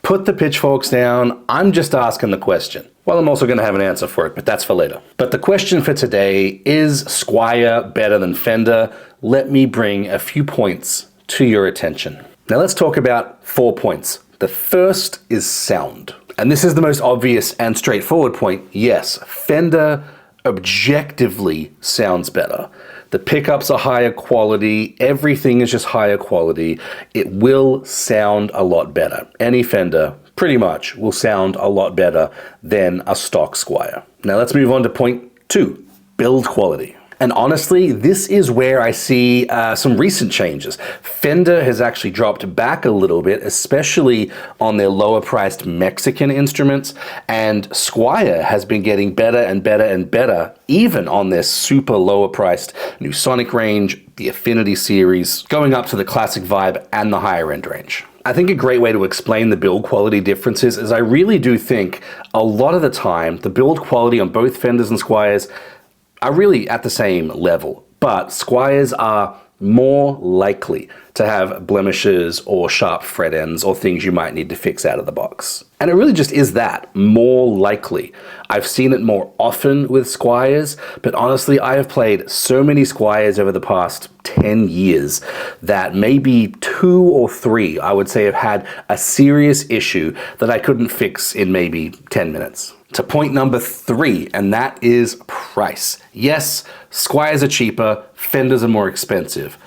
Put the pitchforks down. I'm just asking the question. Well, I'm also going to have an answer for it, but that's for later. But the question for today is Squier better than Fender? Let me bring a few points to your attention. Now let's talk about 4 points. The first is sound. And this is the most obvious and straightforward point. Yes, Fender objectively sounds better. The pickups are higher quality, everything is just higher quality. It will sound a lot better. Any Fender, pretty much, will sound a lot better than a stock Squier. Now let's move on to point 2, build quality. And honestly, this is where I see some recent changes. Fender has actually dropped back a little bit, especially on their lower priced Mexican instruments, and Squier has been getting better and better and better, even on their super lower priced new Sonic range, the Affinity series, going up to the Classic Vibe and the higher end range. I think a great way to explain the build quality differences is I really do think a lot of the time, the build quality on both Fenders and Squiers are really at the same level, but Squiers are more likely to have blemishes or sharp fret ends or things you might need to fix out of the box. And it really just is that, more likely. I've seen it more often with Squiers, but honestly, I have played so many Squiers over the past 10 years that maybe 2 or 3, I would say, have had a serious issue that I couldn't fix in maybe 10 minutes. To point number 3, and that is price. Yes, Squiers are cheaper, Fenders are more expensive,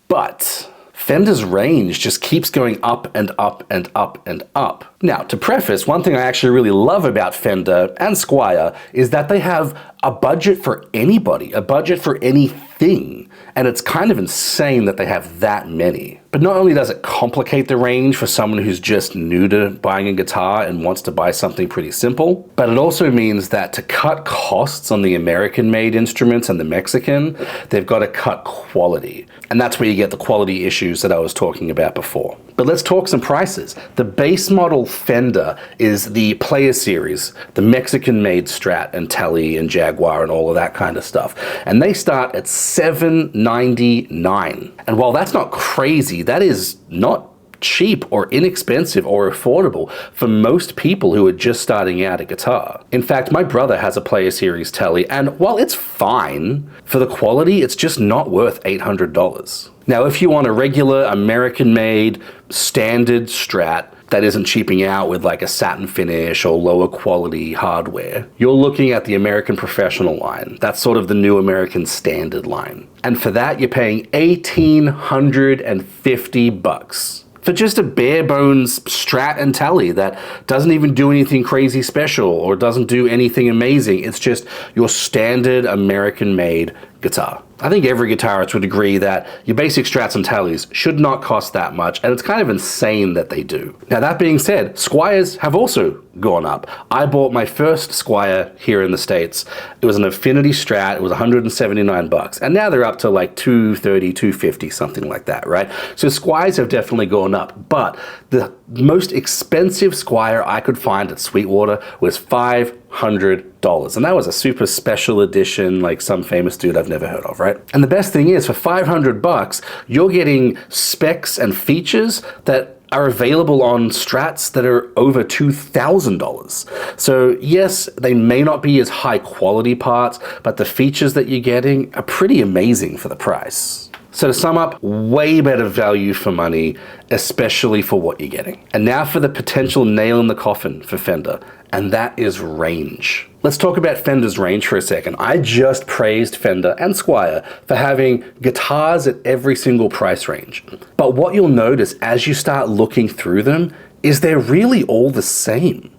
but Fender's range just keeps going up and up and up and up. Now, to preface, one thing I actually really love about Fender and Squier is that they have a budget for anybody, a budget for anything. And it's kind of insane that they have that many. But not only does it complicate the range for someone who's just new to buying a guitar and wants to buy something pretty simple, but it also means that to cut costs on the American-made instruments and the Mexican, they've got to cut quality. And that's where you get the quality issues that I was talking about before. But let's talk some prices. The base model Fender is the Player Series, the Mexican-made Strat and Tele and Jaguar and all of that kind of stuff. And they start at $799. And while that's not crazy, that is not cheap or inexpensive or affordable for most people who are just starting out at guitar. In fact, my brother has a Player Series Tele, and while it's fine, for the quality, it's just not worth $800. Now, if you want a regular American-made standard Strat that isn't cheaping out with like a satin finish or lower quality hardware, you're looking at the American Professional line. That's sort of the new American Standard line. And for that, you're paying $1,850 for just a bare bones Strat and Tele that doesn't even do anything crazy special or doesn't do anything amazing. It's just your standard American-made guitar. I think every guitarist would agree that your basic Strats and Teles should not cost that much, and it's kind of insane that they do. Now, that being said, Squiers have also gone up. I bought my first Squier here in the States. It was an Affinity Strat. It was $179, and now they're up to like $230, $250, something like that, right? So Squiers have definitely gone up, but the most expensive Squier I could find at Sweetwater was $500. And that was a super special edition, like some famous dude I've never heard of, right? And the best thing is, for $500, you're getting specs and features that are available on Strats that are over $2,000. So yes, they may not be as high quality parts, but the features that you're getting are pretty amazing for the price. So to sum up, way better value for money, especially for what you're getting. And now for the potential nail in the coffin for Fender, and that is range. Let's talk about Fender's range for a second. I just praised Fender and Squier for having guitars at every single price range. But what you'll notice as you start looking through them is they're really all the same.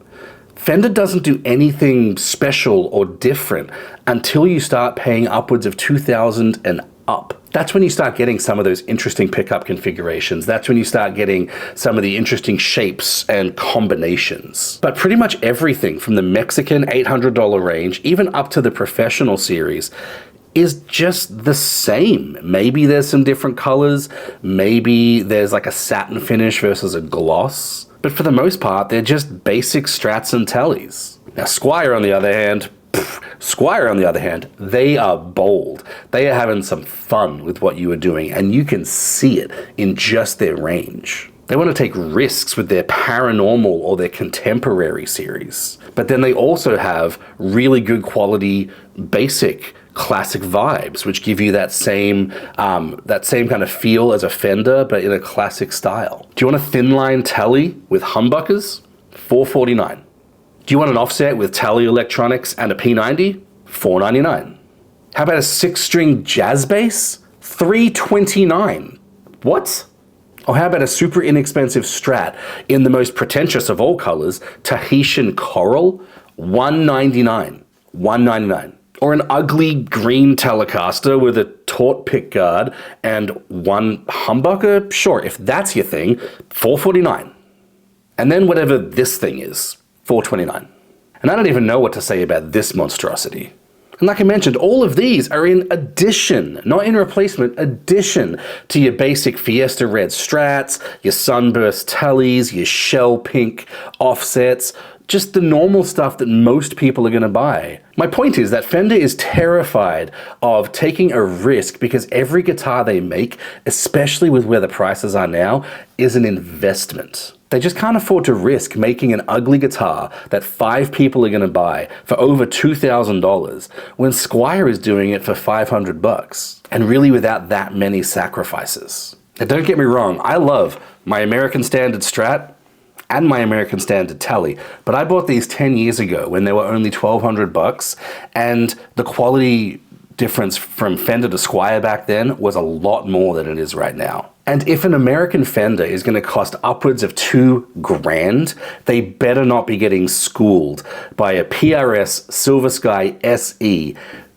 Fender doesn't do anything special or different until you start paying upwards of $2,000 and up. That's when you start getting some of those interesting pickup configurations. That's when you start getting some of the interesting shapes and combinations. But pretty much everything from the Mexican $800 range, even up to the Professional series, is just the same. Maybe there's some different colors. Maybe there's like a satin finish versus a gloss. But for the most part, they're just basic Strats and Teles. Now, Squier, on the other hand, they are bold. They are having some fun with what you are doing, and you can see it in just their range. They want to take risks with their paranormal or their contemporary series. But then they also have really good quality basic classic vibes, which give you that same kind of feel as a Fender, but in a classic style. Do you want a thin line Tele with humbuckers? $449. Do you want an offset with Tele electronics and a P90? $499. How about a 6-string jazz bass? $329. What? Or how about a super inexpensive Strat in the most pretentious of all colors, Tahitian Coral? $199. $199. Or an ugly green Telecaster with a taut pickguard and one humbucker? Sure, if that's your thing, $449. And then whatever this thing is, $429. And I don't even know what to say about this monstrosity. And like I mentioned, all of these are in addition, not in replacement, addition to your basic Fiesta Red Strats, your Sunburst Teles, your Shell Pink offsets, just the normal stuff that most people are going to buy. My point is that Fender is terrified of taking a risk because every guitar they make, especially with where the prices are now, is an investment. They just can't afford to risk making an ugly guitar that 5 people are going to buy for over $2,000 when Squier is doing it for $500 and really without that many sacrifices. Now don't get me wrong, I love my American Standard Strat and my American Standard Tele, but I bought these 10 years ago when they were only $1,200, and the quality difference from Fender to Squier back then was a lot more than it is right now. And if an American Fender is going to cost upwards of $2,000, they better not be getting schooled by a PRS Silver Sky SE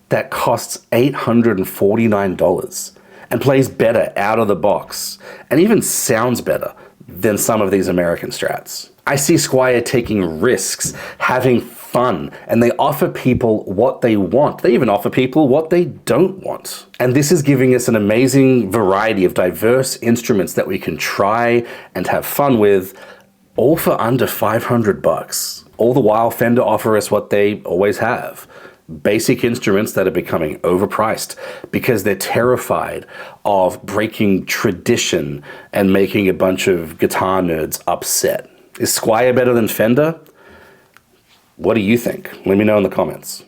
that costs $849 and plays better out of the box and even sounds better than some of these American Strats. I see Squier taking risks, having fun, and they offer people what they want. They even offer people what they don't want. And this is giving us an amazing variety of diverse instruments that we can try and have fun with, all for under $500. All the while, Fender offer us what they always have. Basic instruments that are becoming overpriced because they're terrified of breaking tradition and making a bunch of guitar nerds upset. Is Squier better than Fender? What do you think? Let me know in the comments.